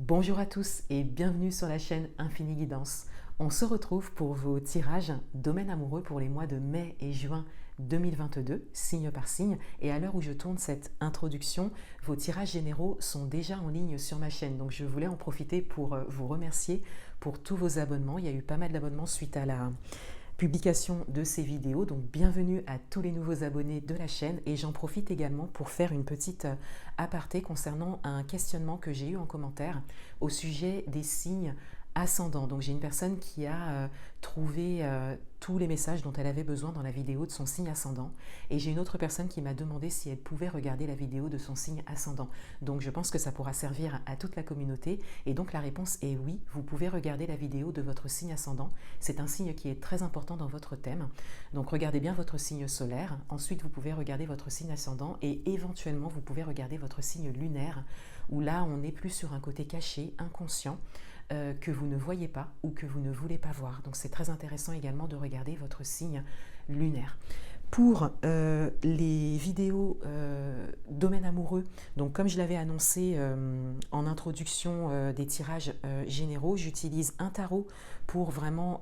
Bonjour à tous et bienvenue sur la chaîne Infini Guidance. On se retrouve pour vos tirages domaine amoureux pour les mois de mai et juin 2022, signe par signe. Et à l'heure où je tourne cette introduction, vos tirages généraux sont déjà en ligne sur ma chaîne. Donc je voulais en profiter pour vous remercier pour tous vos abonnements. Il y a eu pas mal d'abonnements suite à la publication de ces vidéos. Donc bienvenue à tous les nouveaux abonnés de la chaîne et j'en profite également pour faire une petite aparté concernant un questionnement que j'ai eu en commentaire au sujet des signes ascendants. Donc j'ai une personne qui a trouvé tous les messages dont elle avait besoin dans la vidéo de son signe ascendant et j'ai une autre personne qui m'a demandé si elle pouvait regarder la vidéo de son signe ascendant. Donc je pense que ça pourra servir à toute la communauté et donc la réponse est oui, vous pouvez regarder la vidéo de votre signe ascendant. C'est un signe qui est très important dans votre thème. Donc regardez bien votre signe solaire, ensuite vous pouvez regarder votre signe ascendant et éventuellement vous pouvez regarder votre signe lunaire où là on est plus sur un côté caché, inconscient, que vous ne voyez pas ou que vous ne voulez pas voir. Donc c'est très intéressant également de regarder votre signe lunaire. Pour les vidéos domaine amoureux, donc comme je l'avais annoncé en introduction des tirages généraux, j'utilise un tarot pour vraiment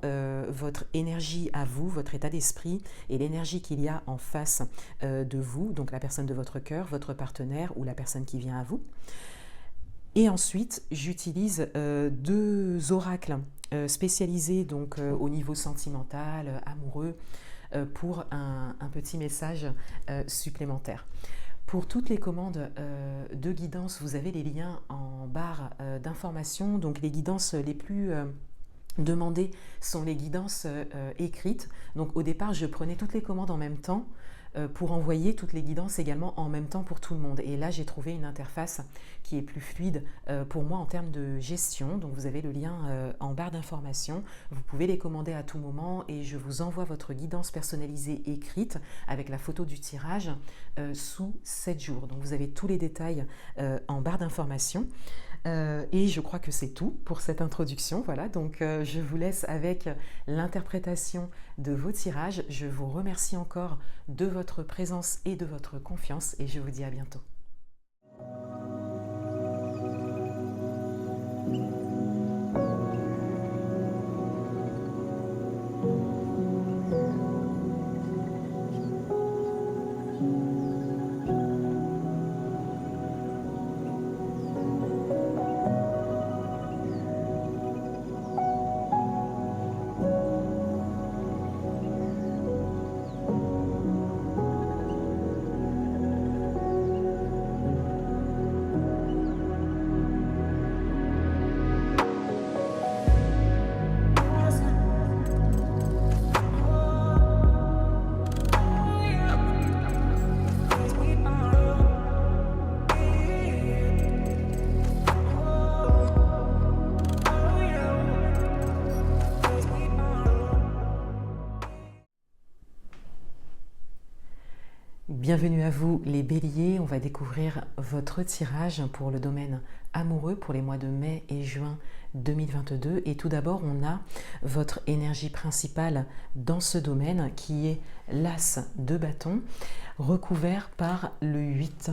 votre énergie à vous, votre état d'esprit et l'énergie qu'il y a en face de vous, donc la personne de votre cœur, votre partenaire ou la personne qui vient à vous. Et ensuite, j'utilise deux oracles spécialisés donc, au niveau sentimental, amoureux, pour un petit message supplémentaire. Pour toutes les commandes de guidance, vous avez les liens en barre d'information. Donc les guidances les plus demandées sont les guidances écrites. Donc au départ, je prenais toutes les commandes en même temps pour envoyer toutes les guidances également en même temps pour tout le monde. Et là, j'ai trouvé une interface qui est plus fluide pour moi en termes de gestion. Donc, vous avez le lien en barre d'information. Vous pouvez les commander à tout moment et je vous envoie votre guidance personnalisée écrite avec la photo du tirage sous 7 jours. Donc, vous avez tous les détails en barre d'information. Et je crois que c'est tout pour cette introduction. Voilà, donc je vous laisse avec l'interprétation de vos tirages. Je vous remercie encore de votre présence et de votre confiance et je vous dis à bientôt. Bienvenue à vous les béliers, on va découvrir votre tirage pour le domaine amoureux pour les mois de mai et juin 2022 et tout d'abord on a votre énergie principale dans ce domaine qui est l'as de bâton recouvert par le 8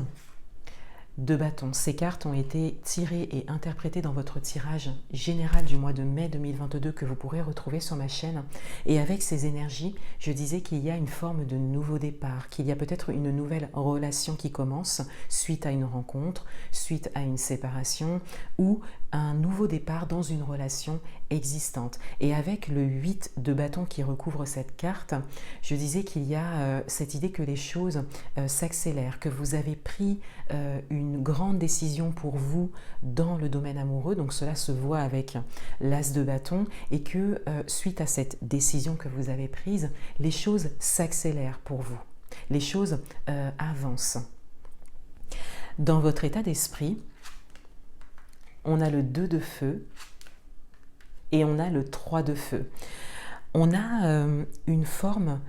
de bâton. Ces cartes ont été tirées et interprétées dans votre tirage général du mois de mai 2022 que vous pourrez retrouver sur ma chaîne. Et avec ces énergies, je disais qu'il y a une forme de nouveau départ, qu'il y a peut-être une nouvelle relation qui commence suite à une rencontre, suite à une séparation ou un nouveau départ dans une relation existante. Et avec le 8 de bâton qui recouvre cette carte, je disais qu'il y a cette idée que les choses s'accélèrent, que vous avez pris une grande décision pour vous dans le domaine amoureux, donc cela se voit avec l'as de bâton, et que suite à cette décision que vous avez prise, les choses s'accélèrent pour vous, les choses avancent. Dans votre état d'esprit, on a le 2 de feu et on a le 3 de feu. On a une forme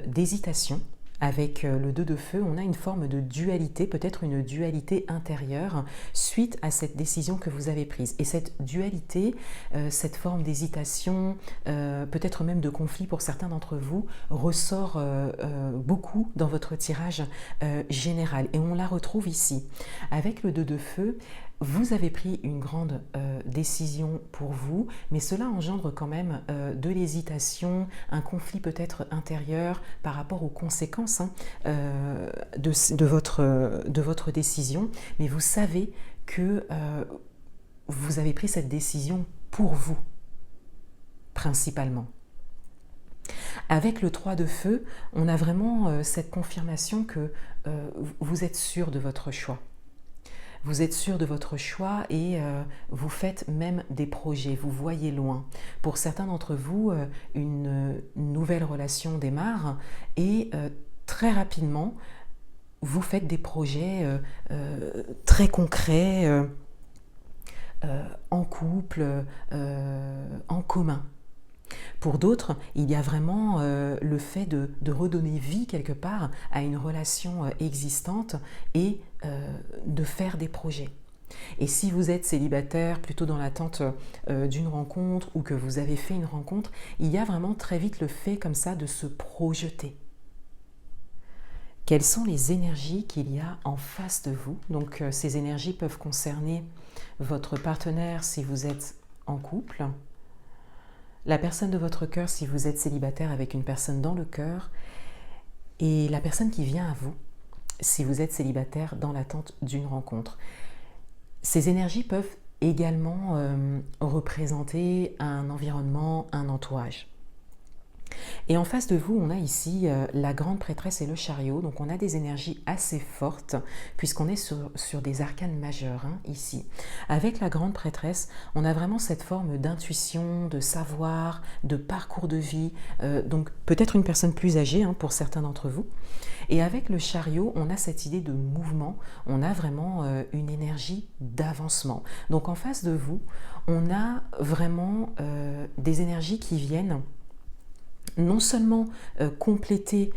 d'hésitation Avec le 2 de feu, on a une forme de dualité, peut-être une dualité intérieure suite à cette décision que vous avez prise. Et cette dualité, cette forme d'hésitation, peut-être même de conflit pour certains d'entre vous, ressort beaucoup dans votre tirage général. Et on la retrouve ici. Avec le 2 de feu, vous avez pris une grande décision pour vous, mais cela engendre quand même de l'hésitation, un conflit peut-être intérieur par rapport aux conséquences de votre décision. Mais vous savez que vous avez pris cette décision pour vous, principalement. Avec le 3 de feu, on a vraiment cette confirmation que vous êtes sûr de votre choix. Vous êtes sûr de votre choix et vous faites même des projets, vous voyez loin. Pour certains d'entre vous, une nouvelle relation démarre et très rapidement, vous faites des projets très concrets, en couple, en commun. Pour d'autres, il y a vraiment le fait de redonner vie quelque part à une relation existante et de faire des projets. Et si vous êtes célibataire, plutôt dans l'attente d'une rencontre ou que vous avez fait une rencontre, il y a vraiment très vite le fait comme ça de se projeter. Quelles sont les énergies qu'il y a en face de vous? Donc ces énergies peuvent concerner votre partenaire si vous êtes en couple, la personne de votre cœur si vous êtes célibataire avec une personne dans le cœur et la personne qui vient à vous si vous êtes célibataire dans l'attente d'une rencontre. Ces énergies peuvent également représenter un environnement, un entourage. Et en face de vous, on a ici la grande prêtresse et le chariot. Donc on a des énergies assez fortes puisqu'on est sur des arcanes majeurs ici. Avec la grande prêtresse, on a vraiment cette forme d'intuition, de savoir, de parcours de vie. Donc peut-être une personne plus âgée pour certains d'entre vous. Et avec le chariot, on a cette idée de mouvement. On a vraiment une énergie d'avancement. Donc en face de vous, on a vraiment des énergies qui viennent non seulement compléter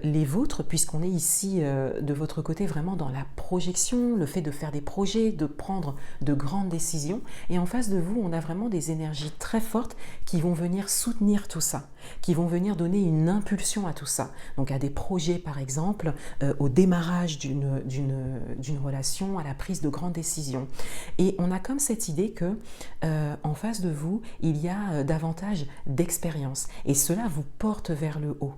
les vôtres, puisqu'on est ici de votre côté vraiment dans la projection, le fait de faire des projets, de prendre de grandes décisions. Et en face de vous, on a vraiment des énergies très fortes qui vont venir soutenir tout ça, qui vont venir donner une impulsion à tout ça. Donc à des projets par exemple, au démarrage d'une relation, à la prise de grandes décisions. Et on a comme cette idée que en face de vous, il y a davantage d'expérience. Et cela vous porte vers le haut.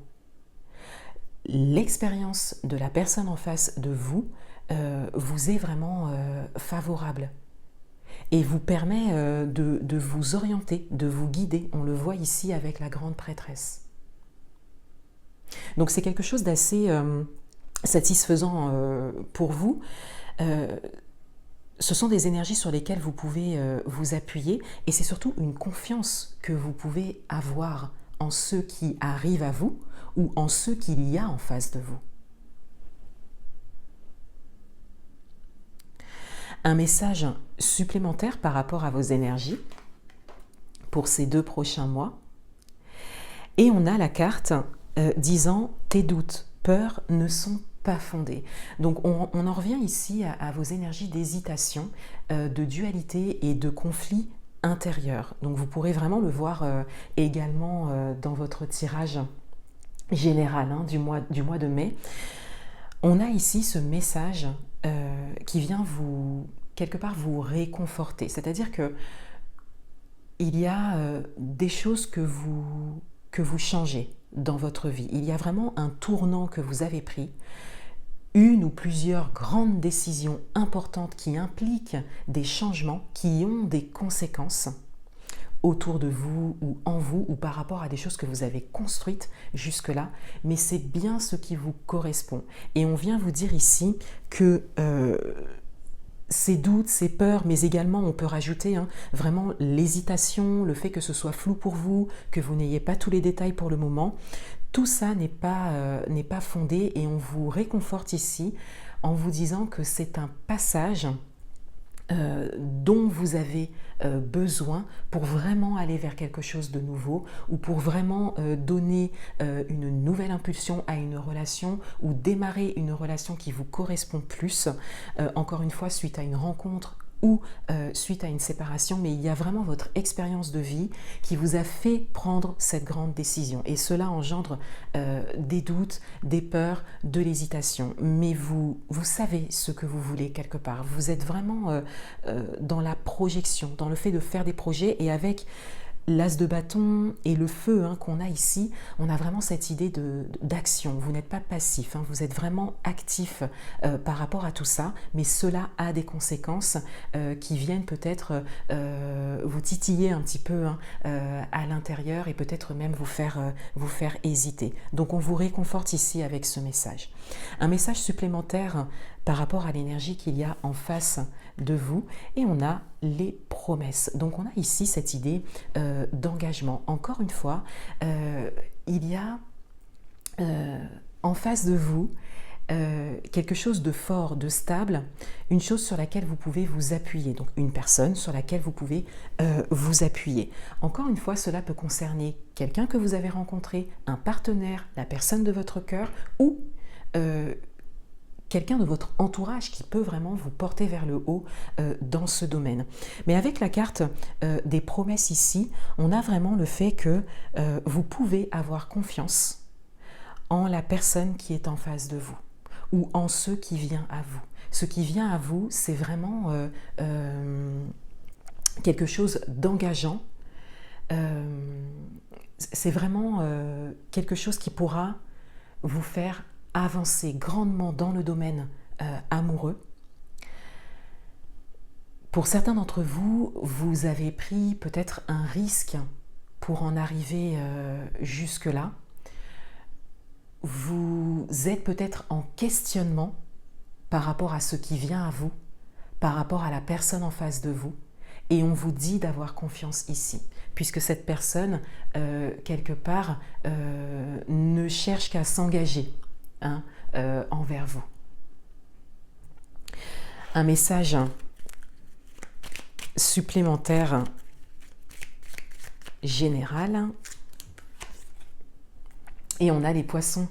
L'expérience de la personne en face de vous vous est vraiment favorable et vous permet de vous orienter, de vous guider. On le voit ici avec la grande prêtresse. Donc c'est quelque chose d'assez satisfaisant pour vous. Ce sont des énergies sur lesquelles vous pouvez vous appuyer et c'est surtout une confiance que vous pouvez avoir en ceux qui arrivent à vous ou en ceux qu'il y a en face de vous. Un message supplémentaire par rapport à vos énergies pour ces 2 prochains mois. Et on a la carte disant « Tes doutes, peurs ne sont pas fondés ». Donc on en revient ici à vos énergies d'hésitation, de dualité et de conflit intérieur. Donc vous pourrez vraiment le voir également dans votre tirage général du mois de mai. On a ici ce message qui vient quelque part vous réconforter. C'est-à-dire que il y a des choses que vous changez dans votre vie. Il y a vraiment un tournant que vous avez pris, une ou plusieurs grandes décisions importantes qui impliquent des changements, qui ont des conséquences autour de vous ou par rapport à des choses que vous avez construites jusque-là, mais c'est bien ce qui vous correspond. Et on vient vous dire ici que ces doutes, ces peurs, mais également on peut rajouter vraiment l'hésitation, le fait que ce soit flou pour vous, que vous n'ayez pas tous les détails pour le moment, tout ça n'est pas fondé et on vous réconforte ici en vous disant que c'est un passage dont vous avez besoin pour vraiment aller vers quelque chose de nouveau ou pour vraiment donner une nouvelle impulsion à une relation ou démarrer une relation qui vous correspond plus, encore une fois suite à une rencontre ou suite à une séparation, mais il y a vraiment votre expérience de vie qui vous a fait prendre cette grande décision. Et cela engendre des doutes, des peurs, de l'hésitation. Mais vous savez ce que vous voulez quelque part. Vous êtes vraiment dans la projection, dans le fait de faire des projets et avec l'as de bâton et le feu qu'on a ici, on a vraiment cette idée d'action. Vous n'êtes pas passif, vous êtes vraiment actif par rapport à tout ça, mais cela a des conséquences qui viennent peut-être vous titiller un petit peu à l'intérieur et peut-être même vous faire hésiter. Donc on vous réconforte ici avec ce message. Un message supplémentaire par rapport à l'énergie qu'il y a en face de vous et on a les promesses. Donc on a ici cette idée d'engagement. Encore une fois, il y a en face de vous quelque chose de fort, de stable, une chose sur laquelle vous pouvez vous appuyer, donc une personne sur laquelle vous pouvez vous appuyer. Encore une fois, cela peut concerner quelqu'un que vous avez rencontré, un partenaire, la personne de votre cœur ou quelqu'un de votre entourage qui peut vraiment vous porter vers le haut dans ce domaine. Mais avec la carte des promesses ici, on a vraiment le fait que vous pouvez avoir confiance en la personne qui est en face de vous ou en ce qui vient à vous. Ce qui vient à vous, c'est vraiment quelque chose d'engageant. C'est vraiment quelque chose qui pourra vous faire avancer grandement dans le domaine amoureux. Pour certains d'entre vous, vous avez pris peut-être un risque pour en arriver jusque-là. Vous êtes peut-être en questionnement par rapport à ce qui vient à vous, par rapport à la personne en face de vous, et on vous dit d'avoir confiance ici, puisque cette personne, quelque part, ne cherche qu'à s'engager envers vous. Un message supplémentaire général. Et on a les poissons.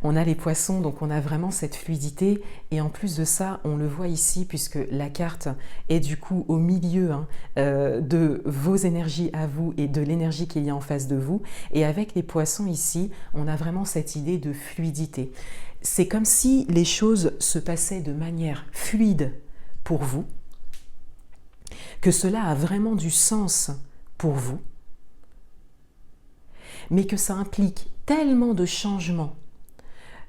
On a les poissons, donc on a vraiment cette fluidité. Et en plus de ça, on le voit ici, puisque la carte est du coup au milieu de vos énergies à vous et de l'énergie qu'il y a en face de vous. Et avec les poissons ici, on a vraiment cette idée de fluidité. C'est comme si les choses se passaient de manière fluide pour vous, que cela a vraiment du sens pour vous, mais que ça implique tellement de changements,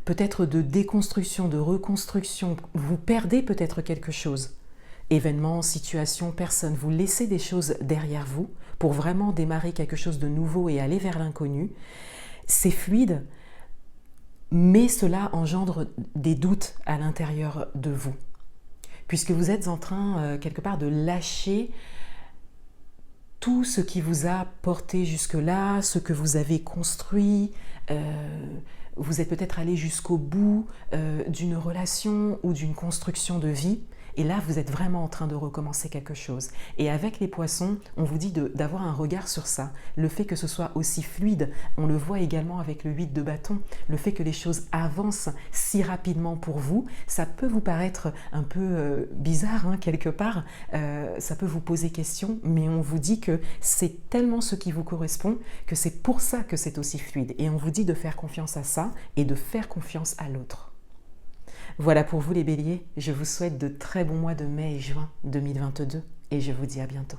peut-être de déconstruction, de reconstruction, vous perdez peut-être quelque chose, événements, situations, personnes, vous laissez des choses derrière vous pour vraiment démarrer quelque chose de nouveau et aller vers l'inconnu. C'est fluide, mais cela engendre des doutes à l'intérieur de vous, puisque vous êtes en train quelque part de lâcher tout ce qui vous a porté jusque-là, ce que vous avez construit, vous êtes peut-être allé jusqu'au bout d'une relation ou d'une construction de vie. Et là, vous êtes vraiment en train de recommencer quelque chose. Et avec les poissons, on vous dit d'avoir un regard sur ça. Le fait que ce soit aussi fluide, on le voit également avec le 8 de bâton. Le fait que les choses avancent si rapidement pour vous, ça peut vous paraître un peu bizarre quelque part. Ça peut vous poser question, mais on vous dit que c'est tellement ce qui vous correspond que c'est pour ça que c'est aussi fluide. Et on vous dit de faire confiance à ça et de faire confiance à l'autre. Voilà pour vous les béliers, je vous souhaite de très bons mois de mai et juin 2022 et je vous dis à bientôt.